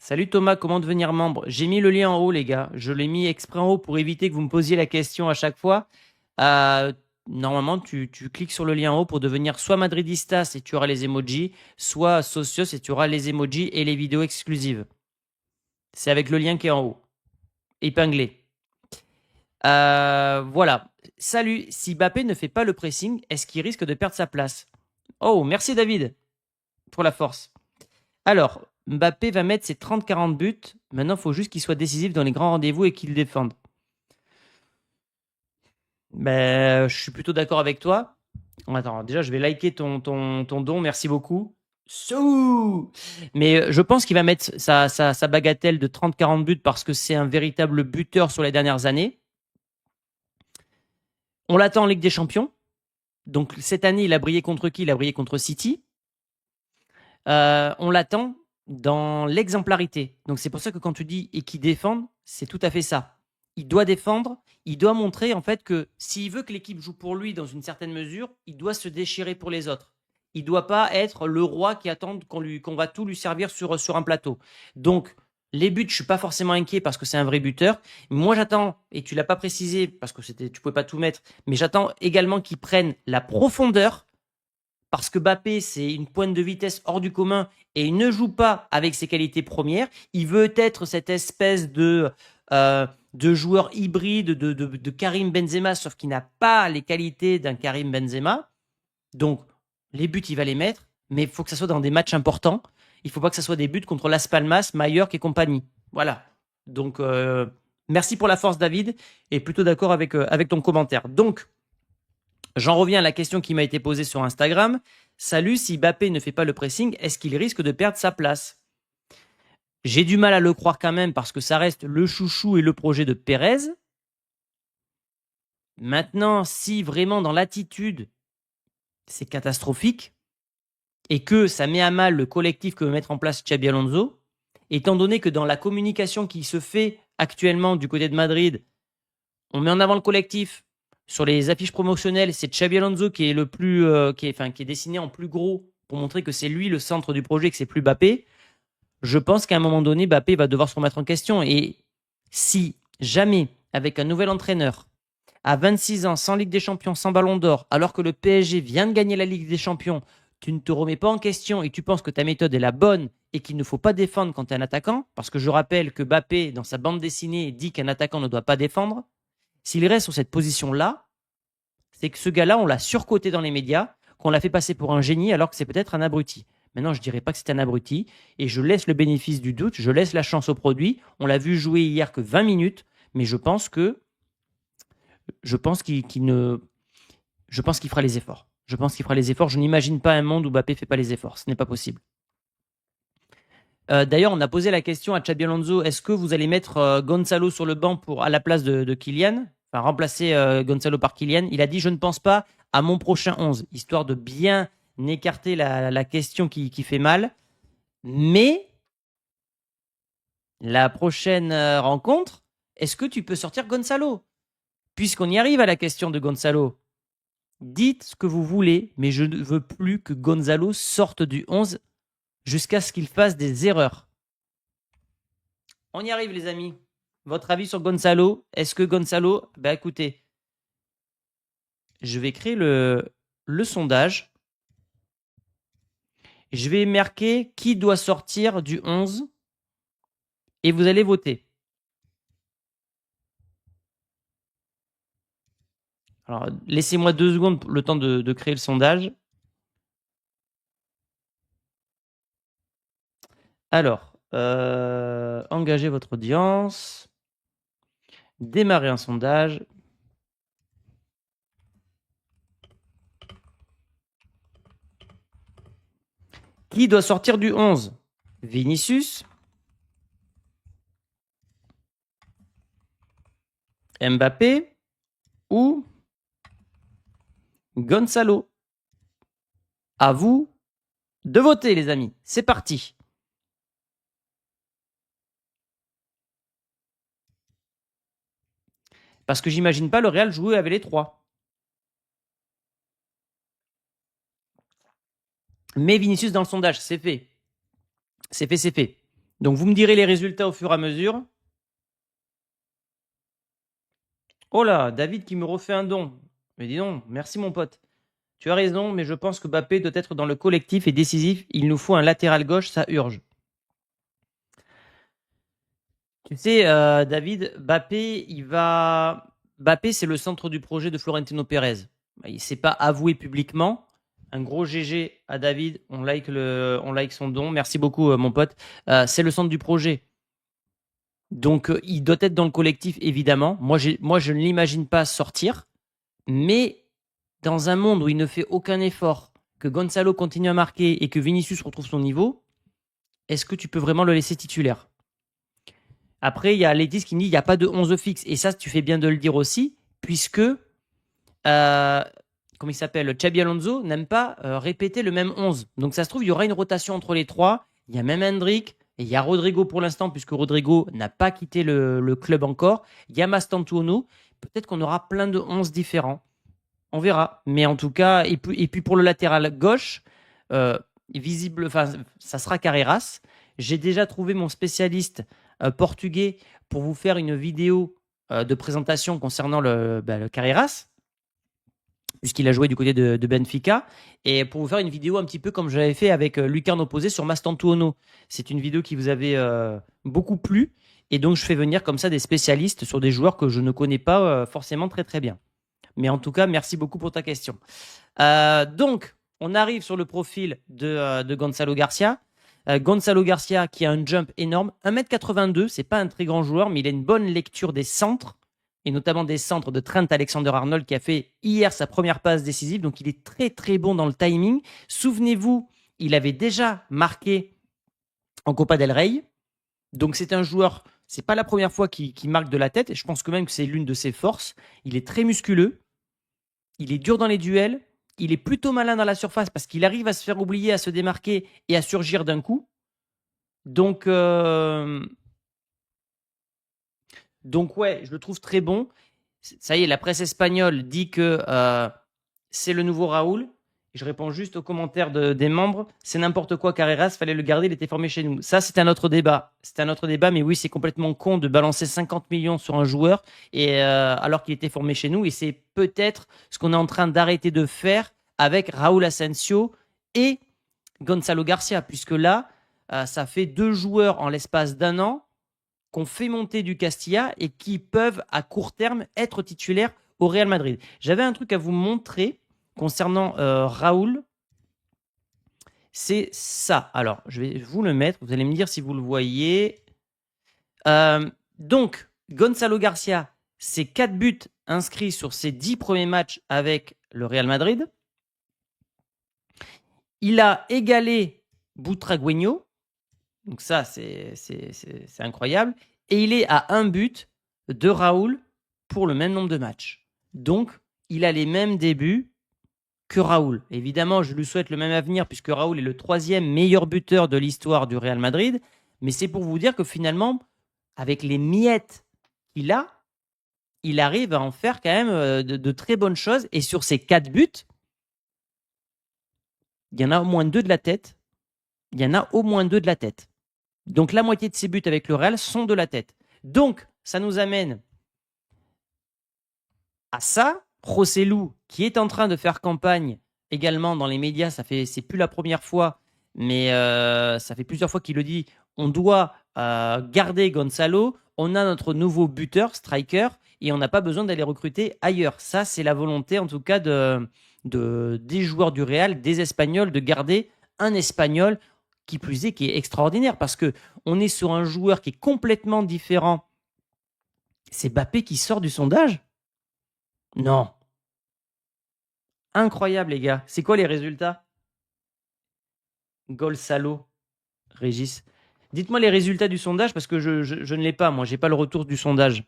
Salut Thomas, comment devenir membre? J'ai mis le lien en haut, les gars. Je l'ai mis exprès en haut pour éviter que vous me posiez la question à chaque fois. Normalement, tu cliques sur le lien en haut pour devenir soit madridistas et tu auras les emojis, soit socios et tu auras les emojis et les vidéos exclusives. C'est avec le lien qui est en haut, épinglé. Voilà. Salut, si Mbappé ne fait pas le pressing, est-ce qu'il risque de perdre sa place? Oh, merci David pour la force. Alors, Mbappé va mettre ses 30-40 buts. Maintenant, il faut juste qu'il soit décisif dans les grands rendez-vous et qu'il défende. Ben, je suis plutôt d'accord avec toi. Attends, déjà, je vais liker ton don. Merci beaucoup. Mais je pense qu'il va mettre sa bagatelle de 30-40 buts parce que c'est un véritable buteur sur les dernières années. On l'attend en Ligue des Champions. Donc, cette année, il a brillé contre qui? Il a brillé contre City. On l'attend dans l'exemplarité. Donc c'est pour ça que quand tu dis et qu'il défende, c'est tout à fait ça. Il doit défendre, il doit montrer en fait que s'il veut que l'équipe joue pour lui dans une certaine mesure, il doit se déchirer pour les autres. Il ne doit pas être le roi qui attend qu'on va tout lui servir sur un plateau. Donc les buts, je suis pas forcément inquiet parce que c'est un vrai buteur. Moi j'attends, et tu l'as pas précisé parce que tu pouvais pas tout mettre, mais j'attends également qu'il prenne la profondeur. Parce que Mbappé, c'est une pointe de vitesse hors du commun et il ne joue pas avec ses qualités premières. Il veut être cette espèce de joueur hybride de Karim Benzema, sauf qu'il n'a pas les qualités d'un Karim Benzema. Donc, les buts, il va les mettre, mais il faut que ça soit dans des matchs importants. Il ne faut pas que ça soit des buts contre Las Palmas, Mallorca et compagnie. Voilà. Donc, merci pour la force, David, et plutôt d'accord avec ton commentaire. Donc, j'en reviens à la question qui m'a été posée sur Instagram. Salut, si Mbappé ne fait pas le pressing, est-ce qu'il risque de perdre sa place? J'ai du mal à le croire quand même parce que ça reste le chouchou et le projet de Pérez. Maintenant, si vraiment dans l'attitude, c'est catastrophique et que ça met à mal le collectif que veut mettre en place Xabi Alonso, étant donné que dans la communication qui se fait actuellement du côté de Madrid, on met en avant le collectif. Sur les affiches promotionnelles, c'est Xabi Alonso qui est le plus, qui est dessiné en plus gros pour montrer que c'est lui le centre du projet, que c'est plus Mbappé. Je pense qu'à un moment donné, Mbappé va devoir se remettre en question. Et si jamais, avec un nouvel entraîneur, à 26 ans, sans Ligue des Champions, sans Ballon d'Or, alors que le PSG vient de gagner la Ligue des Champions, tu ne te remets pas en question et tu penses que ta méthode est la bonne et qu'il ne faut pas défendre quand tu es un attaquant, parce que je rappelle que Mbappé, dans sa bande dessinée, dit qu'un attaquant ne doit pas défendre. S'il reste sur cette position-là, c'est que ce gars-là, on l'a surcoté dans les médias, qu'on l'a fait passer pour un génie alors que c'est peut-être un abruti. Maintenant, je ne dirais pas que c'est un abruti et je laisse le bénéfice du doute, je laisse la chance au produit. On l'a vu jouer hier que 20 minutes, mais je pense qu'il fera les efforts. Je pense qu'il fera les efforts. Je n'imagine pas un monde où Mbappé ne fait pas les efforts. Ce n'est pas possible. D'ailleurs, on a posé la question à Xabi Alonso, est-ce que vous allez mettre Gonzalo sur le banc à la place de Kylian, enfin remplacer Gonzalo par Kylian? Il a dit, je ne pense pas à mon prochain 11, histoire de bien écarter la question qui fait mal. Mais la prochaine rencontre, est-ce que tu peux sortir Gonzalo? Puisqu'on y arrive à la question de Gonzalo, dites ce que vous voulez, mais je ne veux plus que Gonzalo sorte du 11 jusqu'à ce qu'il fasse des erreurs. On y arrive, les amis. Votre avis sur Gonzalo? Est-ce que Gonzalo... Ben écoutez, je vais créer le sondage. Je vais marquer qui doit sortir du 11 et vous allez voter. Alors, laissez-moi 2 secondes, le temps de créer le sondage. Alors, engagez votre audience. Démarrez un sondage. Qui doit sortir du 11? Vinicius, Mbappé ou Gonzalo? À vous de voter, les amis. C'est parti. Parce que j'imagine pas le Real jouer avec les 3. Mais Vinicius dans le sondage, c'est fait. C'est fait, c'est fait. Donc vous me direz les résultats au fur et à mesure. Oh là, David qui me refait un don. Mais dis donc, merci mon pote. Tu as raison, mais je pense que Mbappé doit être dans le collectif et décisif. Il nous faut un latéral gauche, ça urge. Tu sais, David, Mbappé, c'est le centre du projet de Florentino Pérez. Il ne s'est pas avoué publiquement. Un gros GG à David. On like son don. Merci beaucoup, mon pote. C'est le centre du projet. Donc, il doit être dans le collectif, évidemment. Moi, je ne l'imagine pas sortir. Mais dans un monde où il ne fait aucun effort, que Gonzalo continue à marquer et que Vinicius retrouve son niveau, est-ce que tu peux vraiment le laisser titulaire? Après, il y a Letis qui me dit qu'il n'y a pas de 11 fixe. Et ça, tu fais bien de le dire aussi, puisque, comment il s'appelle, Xabi Alonso n'aime pas répéter le même 11. Donc ça se trouve, il y aura une rotation entre les trois. Il y a même Hendrik, et il y a Rodrigo pour l'instant, puisque Rodrigo n'a pas quitté le club encore. Il y a Mastantuono. Peut-être qu'on aura plein de 11 différents. On verra. Mais en tout cas, et puis pour le latéral gauche, visible, ça sera Carreras. J'ai déjà trouvé mon spécialiste portugais pour vous faire une vidéo de présentation concernant le Carreras, puisqu'il a joué du côté de Benfica, et pour vous faire une vidéo un petit peu comme j'avais fait avec Lucarne opposé sur Mastantuono. C'est une vidéo qui vous avait beaucoup plu, et donc je fais venir comme ça des spécialistes sur des joueurs que je ne connais pas forcément très très bien. Mais en tout cas, merci beaucoup pour ta question. Donc, on arrive sur le profil de Gonzalo Garcia. Gonzalo Garcia qui a un jump énorme, 1m82, c'est pas un très grand joueur, mais il a une bonne lecture des centres, et notamment des centres de Trent Alexander-Arnold qui a fait hier sa première passe décisive, donc il est très très bon dans le timing. Souvenez-vous, il avait déjà marqué en Copa del Rey, donc c'est un joueur, c'est pas la première fois qu'il marque de la tête, et je pense quand même que c'est l'une de ses forces. Il est très musculeux, il est dur dans les duels, il est plutôt malin dans la surface parce qu'il arrive à se faire oublier, à se démarquer et à surgir d'un coup. Donc ouais, je le trouve très bon. Ça y est, la presse espagnole dit que c'est le nouveau Raoul. Je réponds juste aux commentaires des membres. C'est n'importe quoi, Carreras, fallait le garder, il était formé chez nous. Ça, c'est un autre débat. C'est un autre débat, mais oui, c'est complètement con de balancer 50 millions sur un joueur et, alors qu'il était formé chez nous. Et c'est peut-être ce qu'on est en train d'arrêter de faire avec Raúl Asensio et Gonzalo Garcia, puisque là, ça fait 2 joueurs en l'espace d'un an qu'on fait monter du Castilla et qui peuvent à court terme être titulaires au Real Madrid. J'avais un truc à vous montrer concernant Raoul. C'est ça. Alors, je vais vous le mettre. Vous allez me dire si vous le voyez. Donc, Gonzalo Garcia, c'est 4 buts inscrits sur ses 10 premiers matchs avec le Real Madrid. Il a égalé Butragueño. Donc ça, c'est incroyable. Et il est à 1 but de Raoul pour le même nombre de matchs. Donc, il a les mêmes débuts que Raoul. Évidemment, je lui souhaite le même avenir puisque Raoul est le 3e meilleur buteur de l'histoire du Real Madrid. Mais c'est pour vous dire que finalement, avec les miettes qu'il a, il arrive à en faire quand même de très bonnes choses. Et sur ces 4 buts, il y en a au moins 2 de la tête. Il y en a au moins 2 de la tête. Donc la moitié de ses buts avec le Real sont de la tête. Donc ça nous amène à ça. José Lu, qui est en train de faire campagne également dans les médias, c'est plus la première fois, Mais ça fait plusieurs fois qu'il le dit. On doit garder Gonzalo. On a notre nouveau buteur, striker, et on n'a pas besoin d'aller recruter ailleurs. Ça, c'est la volonté, en tout cas, des joueurs du Real, des Espagnols, de garder un Espagnol qui plus est, qui est extraordinaire, parce que on est sur un joueur qui est complètement différent. C'est Mbappé qui sort du sondage? Non. Incroyable, les gars. C'est quoi les résultats? Gonzalo, Régis. Dites-moi les résultats du sondage, parce que je ne l'ai pas, moi. J'ai pas le retour du sondage.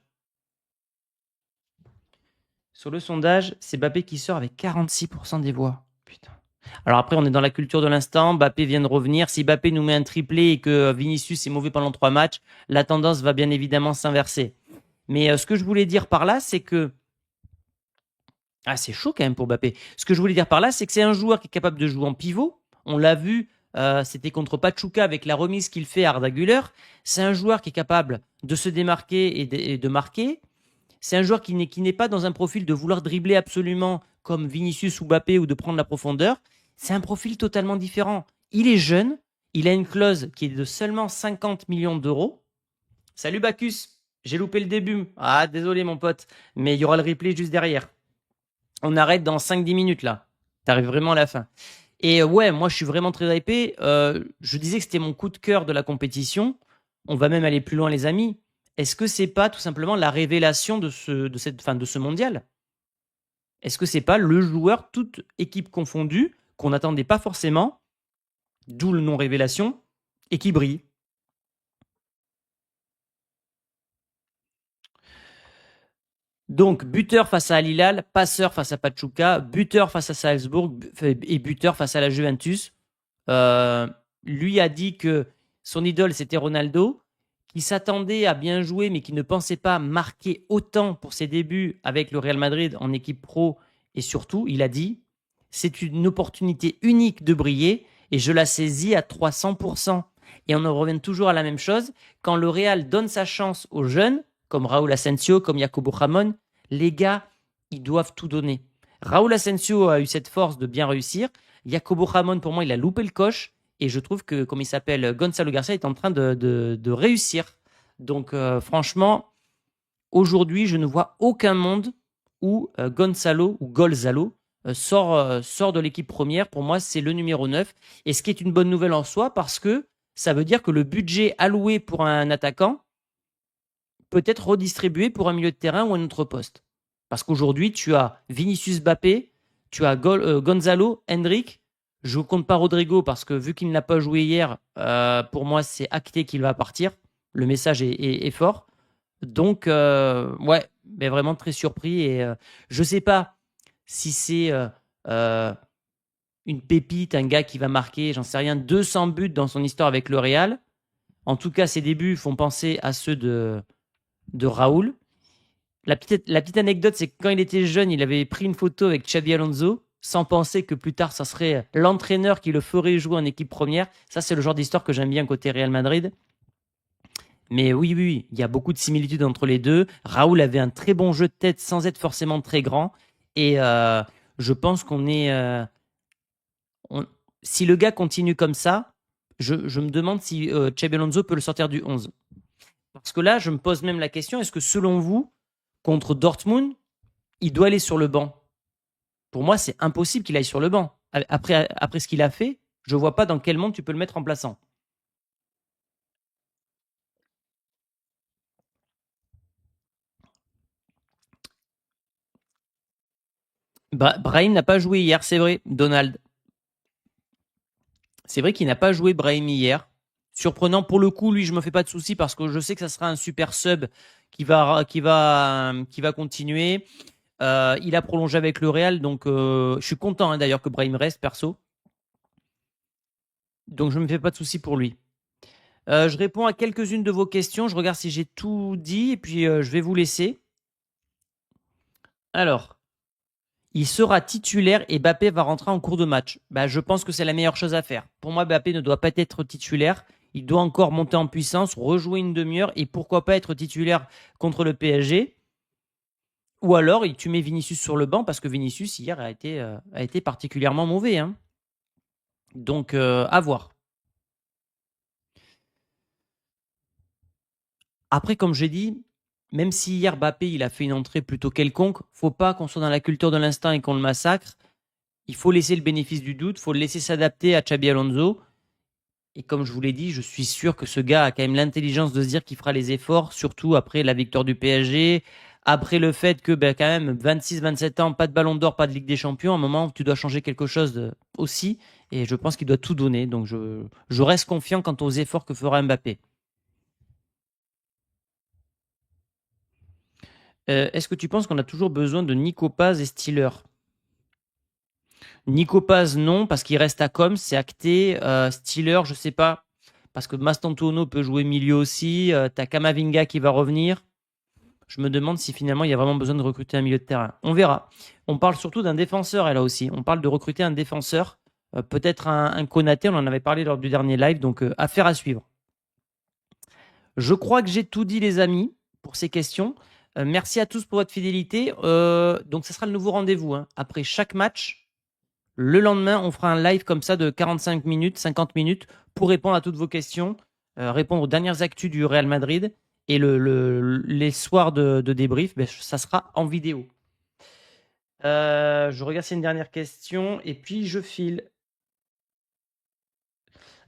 Sur le sondage, c'est Mbappé qui sort avec 46% des voix. Putain. Alors après, on est dans la culture de l'instant. Mbappé vient de revenir. Si Mbappé nous met un triplé et que Vinicius est mauvais pendant 3 matchs, la tendance va bien évidemment s'inverser. Mais ce que je voulais dire par là, c'est que... Ah, c'est chaud quand même pour Mbappé. Ce que je voulais dire par là, c'est que c'est un joueur qui est capable de jouer en pivot. On l'a vu, c'était contre Pachuca avec la remise qu'il fait à Arda Güler. C'est un joueur qui est capable de se démarquer et de marquer. C'est un joueur qui n'est pas dans un profil de vouloir dribbler absolument comme Vinicius ou Mbappé ou de prendre la profondeur. C'est un profil totalement différent. Il est jeune, il a une clause qui est de seulement 50 millions d'euros. Salut Bacchus, j'ai loupé le début. Ah, désolé mon pote, mais il y aura le replay juste derrière. On arrête dans 5-10 minutes là. T'arrives vraiment à la fin. Et ouais, moi je suis vraiment très hypé. Je disais que c'était mon coup de cœur de la compétition. On va même aller plus loin, les amis. Est-ce que c'est pas tout simplement la révélation de ce mondial? Est-ce que c'est pas le joueur, toute équipe confondue, qu'on n'attendait pas forcément, d'où le nom révélation, et qui brille? Donc, buteur face à Al Hilal, passeur face à Pachuca, buteur face à Salzbourg et buteur face à la Juventus. Lui a dit que son idole, c'était Ronaldo, qui s'attendait à bien jouer, mais qui ne pensait pas marquer autant pour ses débuts avec le Real Madrid en équipe pro. Et surtout, il a dit, c'est une opportunité unique de briller et je la saisis à 300%. Et on en revient toujours à la même chose. Quand le Real donne sa chance aux jeunes, comme Raúl Asensio, comme Jacobo Ramon, les gars, ils doivent tout donner. Raúl Asensio a eu cette force de bien réussir. Jacobo Ramon, pour moi, il a loupé le coche. Et je trouve que, comme il s'appelle, Gonzalo Garcia est en train de réussir. Donc, franchement, aujourd'hui, je ne vois aucun monde où Gonzalo ou Golzalo sort de l'équipe première. Pour moi, c'est le numéro 9. Et ce qui est une bonne nouvelle en soi, parce que ça veut dire que le budget alloué pour un attaquant peut être redistribué pour un milieu de terrain ou un autre poste. Parce qu'aujourd'hui, tu as Vinicius Mbappé, tu as Gonzalo, Hendrick. Je ne compte pas Rodrigo parce que vu qu'il n'a pas joué hier, pour moi, c'est acté qu'il va partir. Le message est fort. Donc, ouais, mais vraiment très surpris. Et je ne sais pas si c'est une pépite, un gars qui va marquer, j'en sais rien, 200 buts dans son histoire avec le Real. En tout cas, ses débuts font penser à ceux de Raoul. La petite anecdote, c'est que quand il était jeune, il avait pris une photo avec Xabi Alonso, sans penser que plus tard, ça serait l'entraîneur qui le ferait jouer en équipe première. Ça, c'est le genre d'histoire que j'aime bien côté Real Madrid. Mais oui, oui, oui, il y a beaucoup de similitudes entre les deux. Raoul avait un très bon jeu de tête sans être forcément très grand. Et je pense qu'on est... si le gars continue comme ça, je me demande si Xabi Alonso peut le sortir du 11. Parce que là, je me pose même la question, est-ce que selon vous, contre Dortmund, il doit aller sur le banc? Pour moi, c'est impossible qu'il aille sur le banc. Après ce qu'il a fait, je ne vois pas dans quel monde tu peux le mettre remplaçant. Brahim n'a pas joué hier, c'est vrai, Donald. C'est vrai qu'il n'a pas joué Brahim hier. Surprenant pour le coup, lui, je me fais pas de soucis parce que je sais que ça sera un super sub qui va continuer. Il a prolongé avec le Real, donc je suis content hein, d'ailleurs que Brahim reste perso. Donc je me fais pas de soucis pour lui. Je réponds à quelques-unes de vos questions. Je regarde si j'ai tout dit et puis je vais vous laisser. Alors, il sera titulaire et Mbappé va rentrer en cours de match. Bah, je pense que c'est la meilleure chose à faire. Pour moi, Mbappé ne doit pas être titulaire. Il doit encore monter en puissance, rejouer une demi-heure et pourquoi pas être titulaire contre le PSG. Ou alors, tu mets Vinicius sur le banc parce que Vinicius, hier, a été particulièrement mauvais. Hein. Donc, à voir. Après, comme j'ai dit, même si hier Mbappé il a fait une entrée plutôt quelconque, faut pas qu'on soit dans la culture de l'instant et qu'on le massacre. Il faut laisser le bénéfice du doute, il faut le laisser s'adapter à Xabi Alonso. Et comme je vous l'ai dit, je suis sûr que ce gars a quand même l'intelligence de se dire qu'il fera les efforts, surtout après la victoire du PSG, après le fait que quand même 26-27 ans, pas de Ballon d'Or, pas de Ligue des Champions, à un moment tu dois changer quelque chose aussi. Et je pense qu'il doit tout donner. Donc je reste confiant quant aux efforts que fera Mbappé. Est-ce que tu penses qu'on a toujours besoin de Nico Paz et Stiller? Nico Paz, non, parce qu'il reste à Com, c'est acté. Stiller, je sais pas, parce que Mastantuono peut jouer milieu aussi. T'as Kamavinga qui va revenir. Je me demande si finalement il y a vraiment besoin de recruter un milieu de terrain. On verra. On parle surtout d'un défenseur, elle là aussi. On parle de recruter un défenseur, peut-être un Konaté, on en avait parlé lors du dernier live, donc affaire à suivre. Je crois que j'ai tout dit, les amis, pour ces questions. Merci à tous pour votre fidélité. Donc, ce sera le nouveau rendez-vous. Hein. Après chaque match, le lendemain, on fera un live comme ça de 45 minutes, 50 minutes pour répondre à toutes vos questions, répondre aux dernières actus du Real Madrid. Et les soirs de débrief, ça sera en vidéo. Je regarde s'il y a une dernière question et puis je file.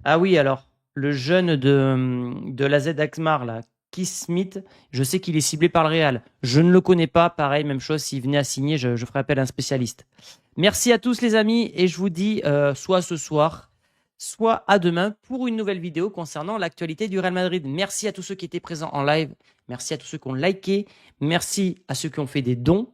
Ah oui, alors, le jeune de la Z Axmar, là, Keith Smith, je sais qu'il est ciblé par le Real. Je ne le connais pas. Pareil, même chose, s'il venait à signer, je ferai appel à un spécialiste. Merci à tous les amis et je vous dis soit ce soir, soit à demain pour une nouvelle vidéo concernant l'actualité du Real Madrid. Merci à tous ceux qui étaient présents en live. Merci à tous ceux qui ont liké. Merci à ceux qui ont fait des dons.